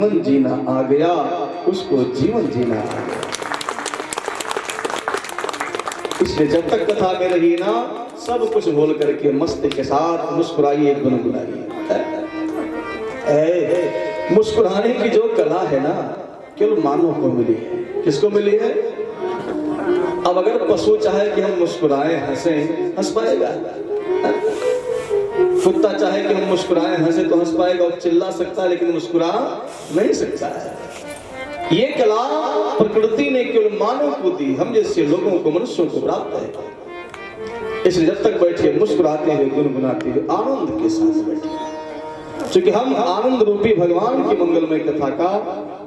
जीवन जीना आ गया, उसको जीवन जीना आ गया। इसलिए जब तक कथा में रही ना, सब कुछ बोल करके मस्ती के साथ मुस्कुराइए, गुनगुनाइए। मुस्कुराने की जो कला है ना, केवल मानव को मिली है। किसको मिली है? अब अगर पशु चाहे कि हम मुस्कुराएं हंसें, हंस पाएगा? कुत्ता चाहे कि हम मुस्कुराएं हंसे तो हंस पाएगा और चिल्ला सकता है, लेकिन मुस्कुरा नहीं सकता है। ये कला प्रकृति ने केवल मानव को दी, हम जैसे लोगों को, मनुष्यों को प्राप्त है। इसलिए जब तक बैठे मुस्कुराते हुए, गुनगुनाते हुए, आनंद के साथ बैठे, क्योंकि हम आनंद रूपी भगवान की मंगलमय कथा का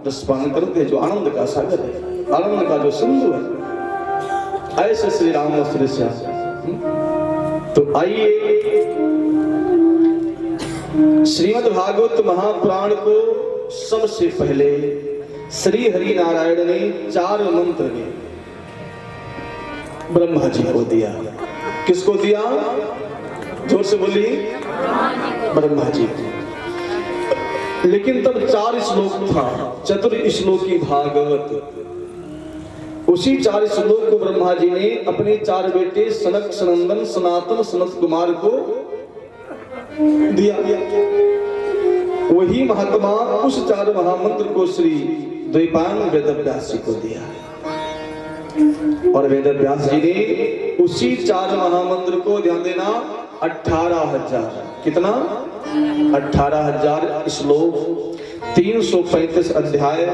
रसपान करते हैं, जो आनंद का सागर है, आनंद का जो सिंधु है। ऐसे श्री राम और श्री श्याम। तो आइए श्रीमद् भागवत महापुराण को सबसे पहले श्री हरि नारायण ने 4 मंत्र में ब्रह्मा जी को दिया। किसको दिया? जोर से बोली। ब्रह्मा जी को। लेकिन तब 4 श्लोक था, चतुर्श्लोकी भागवत। उसी 4 श्लोक को ब्रह्मा जी ने अपने 4 बेटे सनक, सनंदन, सनातन, सनत कुमार को दिया। वही महात्मा उस 4 महामंत्र को श्री द्वैपायन वेदव्यास जी को दिया, और वेदव्यास जी ने उसी 4 महामंत्र को, ध्यान देना, 18,000, कितना? 18,000 श्लोक, 335 अध्याय,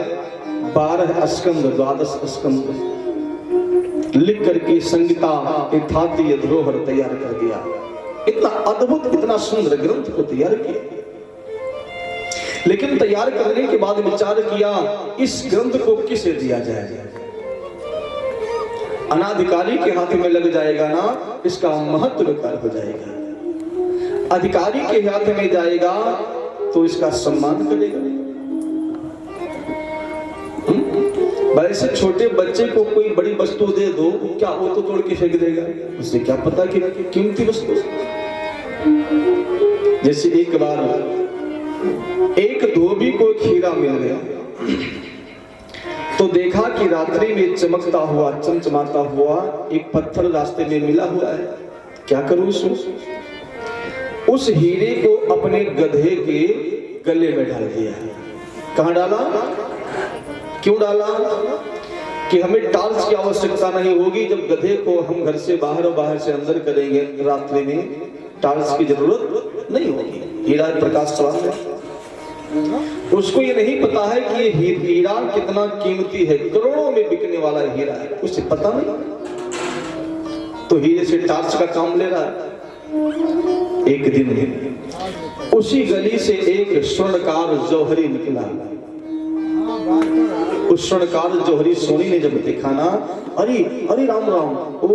12 स्कंद, 12 स्कंद लिख करके संगीता यथातीय धरोहर तैयार कर दिया। इतना अद्भुत, इतना सुंदर ग्रंथ को तैयार किया। लेकिन तैयार करने के बाद विचार किया, इस ग्रंथ को किसे दिया जाए? अनाधिकारी के हाथ में लग जाएगा ना, इसका महत्व बेकार हो जाएगा। अधिकारी के हाथ में जाएगा तो इसका सम्मान करेगा। वैसे छोटे बच्चे को कोई बड़ी वस्तु दे दो, क्या वो तो तोड़ के फेंक देगा? उसे क्या पता कि कीमती वस्तु। जैसे एक बार एक धोबी को खीरा मिल गया, तो देखा कि रात्रि में चमकता हुआ, चमचमाता हुआ एक पत्थर रास्ते में मिला हुआ है। क्या करूं? उस हीरे को अपने गधे के गले में डाल दिया। कहां डाला? क्यों डाला? कि हमें टार्च की आवश्यकता नहीं होगी। जब गधे को हम घर से बाहर और बाहर से अंदर करेंगे रात्रि में, टार्च की जरूरत नहीं होगी। हीरा प्रकाश स्वास्थ्य है। उसको ये नहीं पता है कि ये हीरा कितना कीमती है, करोड़ों में बिकने वाला हीरा है, उसे पता नहीं। तो हीरे से टार्च का काम ले रहा है। एक दिन उसी गली से एक स्वर्णकार जौहरी निकला। उस स्वर्णकार जौहरी सोनी ने जब देखा ना, अरे अरे राम राम, ओ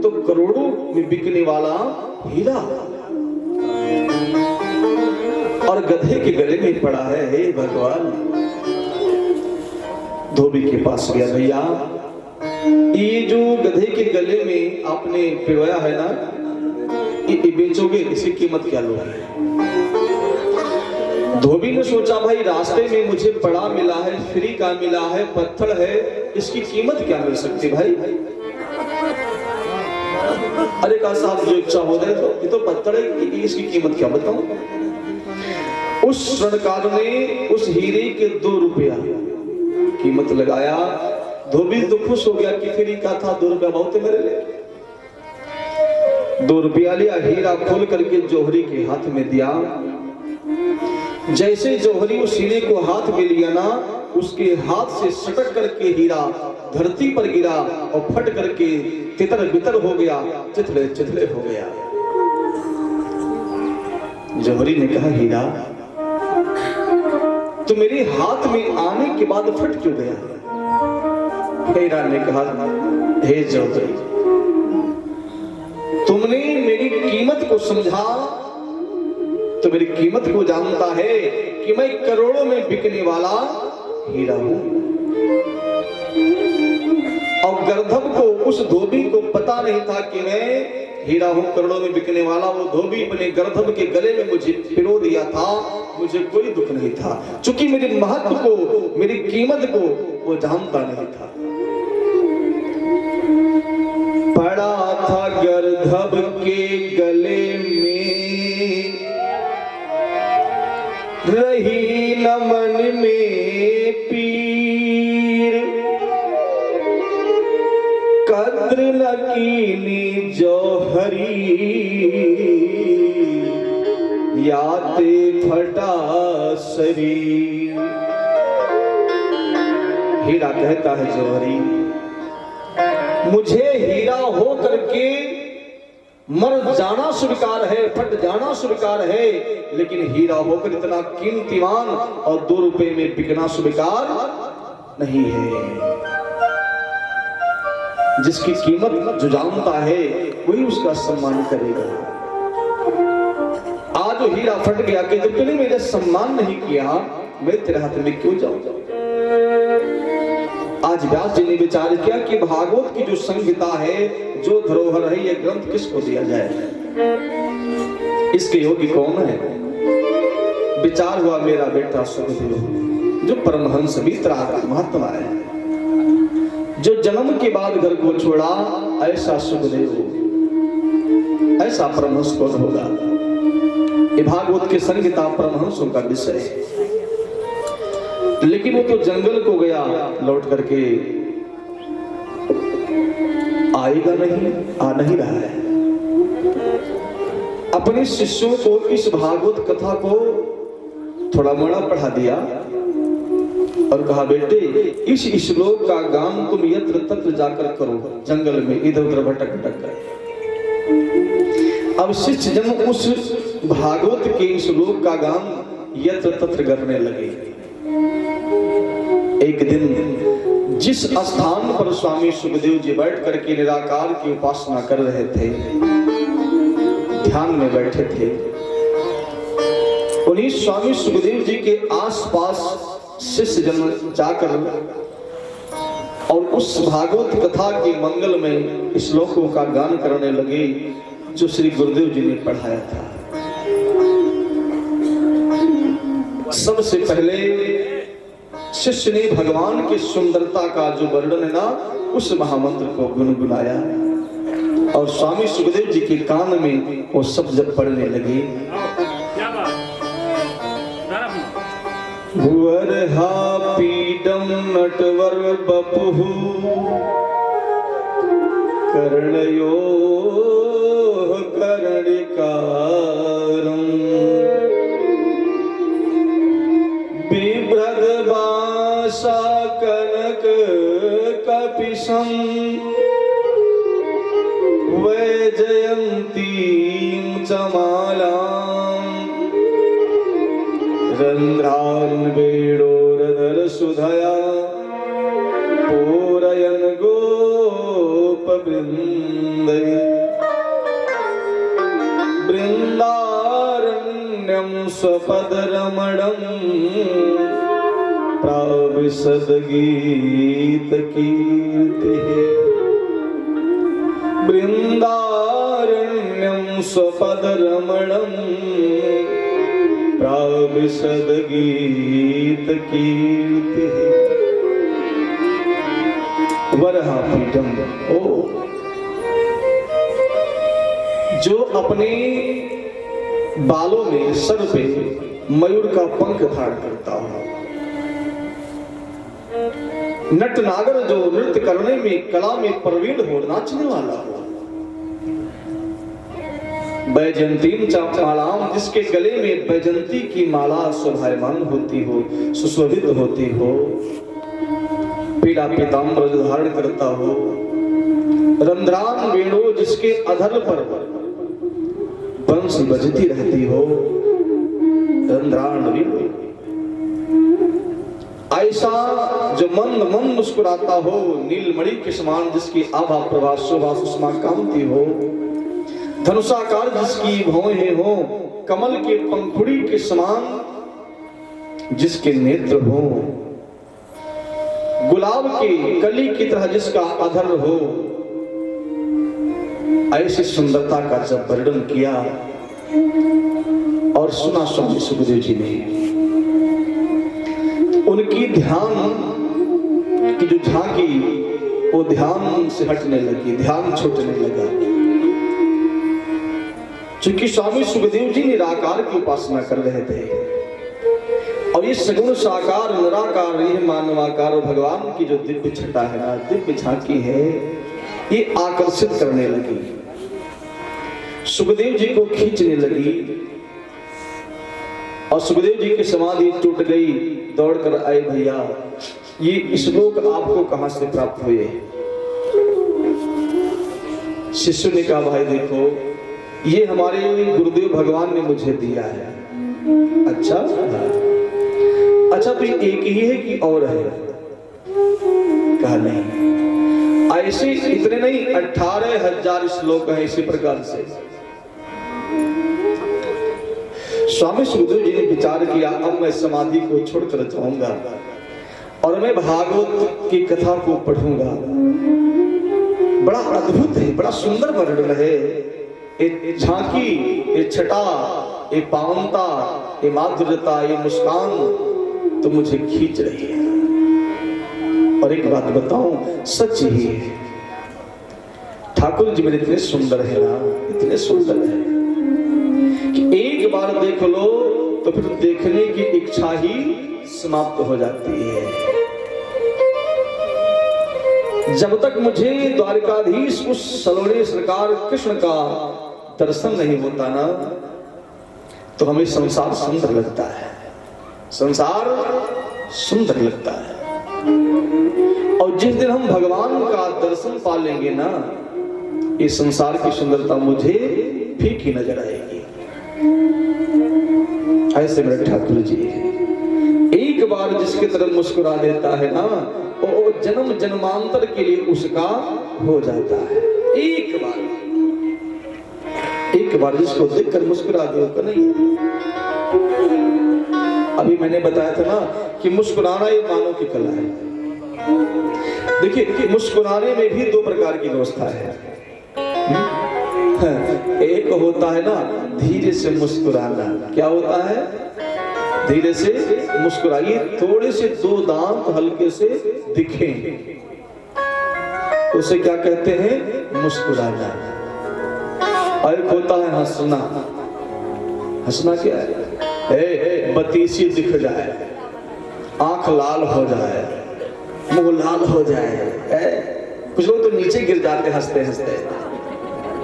तो करोड़ों में बिकने वाला हीरा और गधे के गले में पड़ा है। हे भगवान! धोबी के पास गया, भैया ये जो गधे के गले में आपने पिरोया है ना, ये बेचोगे? इसकी कीमत क्या लोगे? धोबी ने सोचा, भाई रास्ते में मुझे पड़ा मिला है, फ्री का मिला है, पत्थर है, इसकी कीमत क्या मिल सकती भाई? अरे कहा साहब जो इच्छा हो रहे, तो ये तो पत्थर है, इसकी कीमत क्या बताऊं? उस स्वर्णकार ने उस हीरे के 2 रुपया कीमत लगाया। धोबी तो खुश हो गया कि फ्री का था, 2 रुपया बहुत है मेरे लिए। 2 रुपया लिया, हीरा खोल करके जौहरी के हाथ में दिया। जैसे जौहरी उस हीरे को हाथ में लिया ना, उसके हाथ से सटक करके हीरा धरती पर गिरा और फट करके तितर बितर हो गया, चिथले चिथले हो गया। जौहरी ने कहा, हीरा तो मेरे हाथ में आने के बाद फट क्यों गया? हीरा ने कहा, हे जौहरी, तुमने मेरी कीमत को समझा तो मेरी कीमत को जानता है कि मैं करोड़ों में बिकने वाला हीरा हूं। और गर्दभ को, उस धोबी को पता नहीं था कि मैं हीरा हूं करोड़ों में बिकने वाला, वो धोबी अपने गर्दभ के गले में मुझे पिरो दिया था, मुझे कोई दुख नहीं था, चूंकि मेरे महत्व को, मेरी कीमत को वो जानता नहीं था। पड़ा था गर्दभ के गले में, रही न मन में पीर, कद्र न कीनी जौहरी, याते फटा शरीर। हीरा कहता है जौहरी, मुझे हीरा हो करके मर जाना स्वीकार है, फट जाना स्वीकार है, लेकिन हीरा होकर इतना कीमतीवान और 2 रुपए में बिकना स्वीकार नहीं है। जिसकी कीमत जो जानता है वही उसका सम्मान करेगा। आज जो हीरा फट गया कि जब तूने मेरा सम्मान नहीं किया, मैं तेरे हाथ में क्यों जाऊं। आज व्यास जी ने विचार किया कि भागवत की जो संहिता है, जो धरोहर है, यह ग्रंथ किसको दिया जाए, इसके योगी कौन है। विचार हुआ मेरा बेटा सुखदेव, जो परमहंस वितराग महात्मा है, जो जन्म के बाद घर को छोड़ा, ऐसा सुखदेव, ऐसा परमहंस कौन होगा। ये भागवत की संहिता परमहंसों का विषय है, लेकिन वो तो जंगल को गया, लौट करके आएगा नहीं, आ नहीं रहा है। अपने शिष्यों को इस भागवत कथा को थोड़ा मोड़ा पढ़ा दिया और कहा, बेटे इस श्लोक का गान तुम यत्र तत्र जाकर करो, जंगल में इधर उधर भटक भटक कर। अब शिष्य जन उस भागवत के श्लोक का गान यत्र तत्र करने लगे। एक दिन जिस स्थान पर स्वामी सुखदेव जी बैठ करके निराकार की उपासना कर रहे थे, ध्यान में बैठे थे, उन्हीं स्वामी सुखदेव जी के आसपास शिष्य जन जाकर और उस भागवत कथा के मंगल में श्लोकों का गान करने लगे जो श्री गुरुदेव जी ने पढ़ाया था। सबसे पहले शिष्य ने भगवान की सुंदरता का जो वर्णन है ना, उस महामंत्र को गुनगुनाया और स्वामी सुखदेव जी के कान में वो सब जब पढ़ने लगे, वरहा पीडम नटवर बपुहु कर्णयो कर्णिकारम बिभ्रद बासा कनक कपिशं वैजयन्तीं च मालां रन्ध्रान् वेणोरधर सुधया पूरयन् गोप वृन्दै वृन्दारण्यं स्वपदरमणं प्राविशद गीत कीर्तिः वृन्दारण्यं स्वपदरमणं प्राविशद गीत कीर्तिः। वरहा पीठम, ओ जो अपने बालों में सर पे मयूर का पंख धारण करता हो, नटनागर जो नृत्य करने में कला में प्रवीण हो, नाचने वाला हो, बैजंतीम चालाम जिसके गले में बैजंती की माला शोभायमान होती हो, सुशोभित होती हो, पीला पीताम्बर धारण करता हो, रंध्रान वेणु जिसके अधर पर बंसी बजती रहती हो, रंध्रान वेणु ऐसा जो मंद मंद मुस्कुराता हो, नीलमणि के समान जिसकी आभा प्रभा शोभा सुषमा कांति हो, धनुषाकार जिसकी भौहें हो, कमल के पंखुड़ी के समान जिसके नेत्र हो, गुलाब के कली की तरह जिसका अधर हो, ऐसी सुंदरता का जब वर्णन किया और सुना स्वामी सुखदेव जी ने, उनकी ध्यान की जो झांकी वो ध्यान से हटने लगी, ध्यान छूटने लगा। चूंकि स्वामी सुखदेव जी निराकार की उपासना कर रहे थे और ये सगुण साकार निराकार ये मानवाकार भगवान की जो दिव्य छटा है ना, दिव्य झांकी है, ये आकर्षित करने लगी, सुखदेव जी को खींचने लगी। और सुखदेव जी की समाधि टूट गई। दौड़कर आए, भैया ये श्लोक आपको कहां से प्राप्त हुए? शिष्य ने कहा, भाई देखो ये हमारे गुरुदेव भगवान ने मुझे दिया है। अच्छा अच्छा, तो एक ही है कि और है? कहा नहीं, ऐसे इतने नहीं, 18,000 श्लोक हैं इसी प्रकार से। स्वामी सुखदेव जी ने विचार किया, अब मैं समाधि को छोड़कर जाऊंगा और मैं भागवत की कथा को पढ़ूंगा। बड़ा अद्भुत है, बड़ा सुंदर वर्णन है। ये झांकी, ये छटा, ये पावनता, ये माधुर्यता, ये मुस्कान तो मुझे खींच रही है। और एक बात बताऊं, सच ही है, ठाकुर जी मेरे इतने सुंदर है ना, इतने सुंदर है कि एक बार देख लो तो फिर देखने की इच्छा ही समाप्त हो जाती है। जब तक मुझे द्वारकाधीश उस सलोने सरकार कृष्ण का दर्शन नहीं होता ना, तो हमें संसार सुंदर लगता है, संसार सुंदर लगता है। और जिस दिन हम भगवान का दर्शन पा लेंगे ना, ये संसार की सुंदरता मुझे फीकी नजर आएगी। ऐसे मेरे ठाकुर जी एक बार जिसके तरफ मुस्कुरा देता है ना, वो जन्म जन्मांतर के लिए उसका हो जाता है। एक बार जिसको देखकर मुस्कुरा दो का नहीं। अभी मैंने बताया था ना कि मुस्कुराना एक मानव की कला है। देखिए, मुस्कुराने में भी 2 प्रकार की व्यवस्था है। एक होता है ना धीरे से मुस्कुराना। क्या होता है? धीरे से मुस्कुराइए, थोड़े से 2 दांत हल्के से दिखें, उसे क्या कहते हैं? मुस्कुराना। और एक होता है हंसना। हंसना क्या है? बतीसी दिख जाए, आंख लाल हो जाए, मुंह लाल हो जाए। कुछ लोग तो नीचे गिर जाते हंसते हंसते,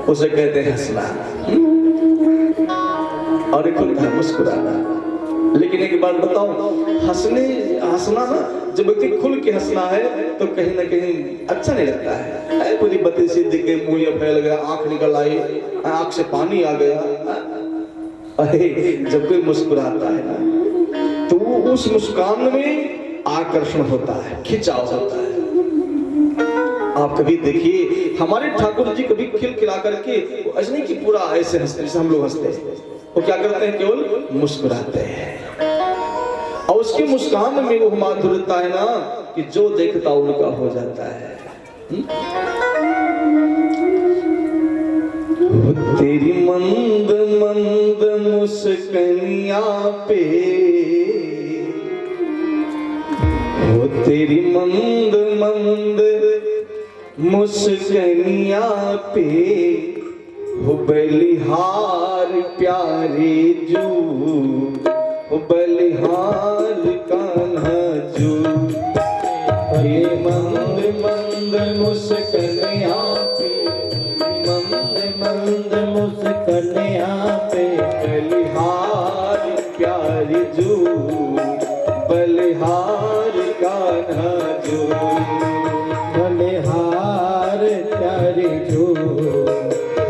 उसे कहते हैं हंसना। और एक होता है मुस्कुराना। लेकिन एक बात बताऊं, हंसना ना, जब व्यक्ति खुल के हंसना है तो कहीं ना कहीं अच्छा नहीं लगता है। पूरी बतीसी दिख गई, मुंह फैल गया, आंख निकल आई, आंख से पानी आ गया। अरे जब कोई मुस्कुराता है ना, तो उस मुस्कान में आकर्षण होता है, खिंचाव होता है। आप कभी देखिए हमारे ठाकुर जी कभी खिलखिला करके ऐसे नहीं कि पूरा ऐसे हंसते जैसे हम लोग हंसते हैं, वो क्या करते हैं? केवल मुस्कुराते हैं। और उसकी मुस्कान में वो माधुर्यता है ना कि जो देखता उनका हो जाता है। तेरी मंद मंद मुस्कानिया पे, वो तेरी मंद मंद मुस्कानिया पे, हो बलिहार प्यारे जू, हो बलिहार कान्हा जू। ये मंद मंद मुस्कानिया पे, मंद मंद मुस्कानिया पे, बलिहार प्यारे जू, बलिहार कान्हा जू, बलिहार प्यारे जू,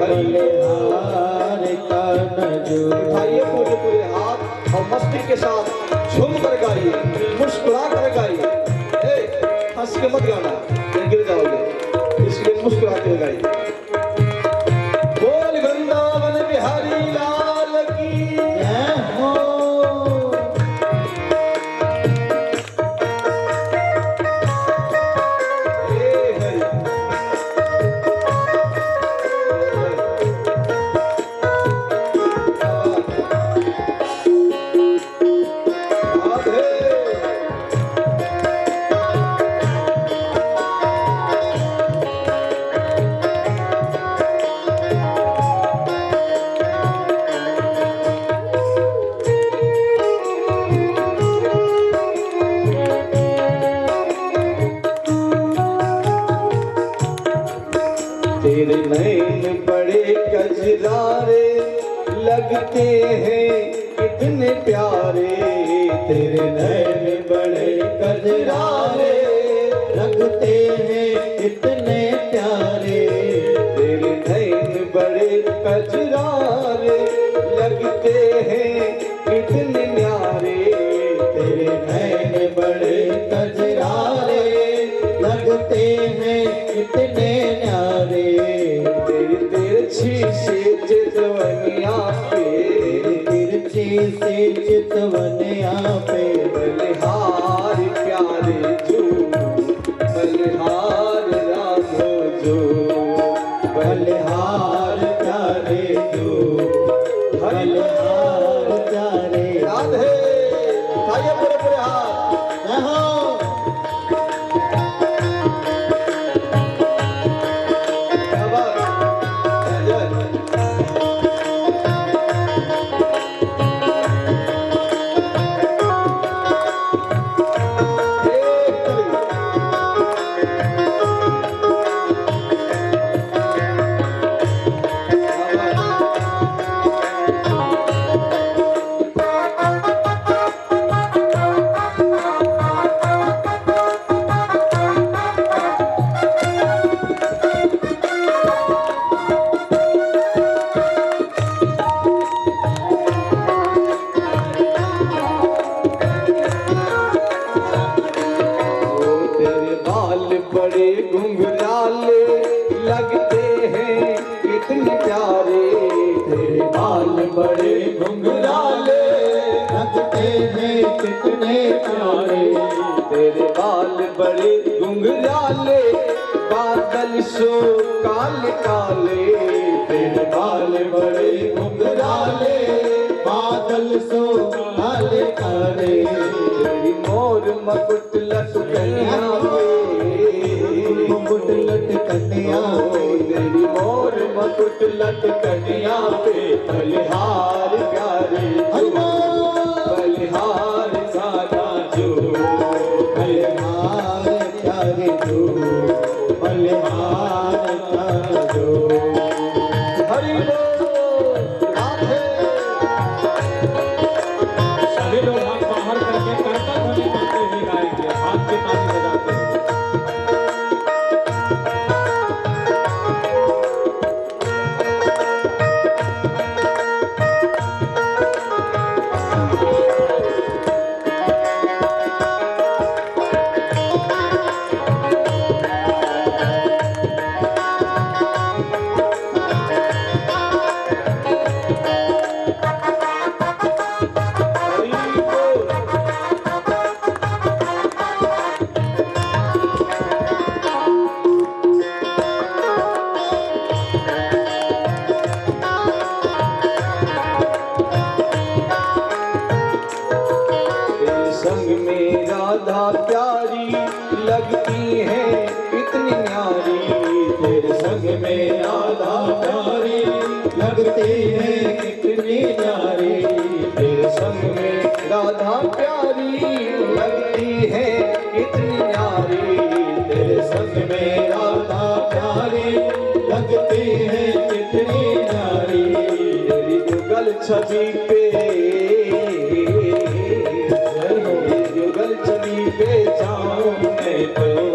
बलिहार कान्हा जू। उठाइए पूरे पूरे हाथ और मस्ती के साथ झूम कर गाइए, मुस्कुरा कर गाइए। हंस के मत गाना, गिर जाओगे, इसलिए मुस्कुराते हुए गाइए। बोल वृंदावन बिहारी लाल की जय हो। लगते हैं कितने प्यारे, तेरे नैन बड़े कजरारे, लगते हैं इतने प्यारे, तेरे नैन बड़े कजरारे, लगते हैं कितने न्यारे, तेरे नैन बड़े कजरारे, लगते हैं इतने न्यारे, तेरी तिरछी से चितवनिया पे, तिरछी से चितवनिया पे, बलिहार प्यारे जो, बलिहार राघो जो, बलिहार प्यारे जो, बलिहार प्यारे याद है, उठाइए पूरे पूरे हाथ। रहो। क्या बात? जय जय। तेरे बाल बड़े घुंघराले, लगते हैं कितने प्यारे, तेरे बाल बड़े घुंघराले, लगते हैं कितने प्यारे, तेरे बाल बड़े घुंघराले, बादल सो काले काले, तेरे बाल बड़े घुंघराले, बादल सो काले काले, तेरी मोर मकुट लटकनिया पे, मुकुट लटकनिया पे, तेरी मोर मकुट लटकनिया पे, बलिहार प्यारे जो, बलिहार सादा जो, बलिहार प्यारे जो, बलिहार प्यारे जो। हरि बोल राधे। सभी लोग हाथ बाहर करके करता ध्वनि करते हुए गाएंगे, हाथ की ताली बजाते हुए। हरि बोल। तेरे संग में राधा प्यारी, लगती है इतनी न्यारी, तेरे संग में राधा प्यारी, लगती है कितनी प्यारी, तेरे संग में राधा प्यारी, लगती है इतनी न्यारी, तेरे संग में राधा प्यारी, लगती है कितनी प्यारी, तेरी जुगल छवि पे, तेरी जुगल छवि पे जाऊं मैं तो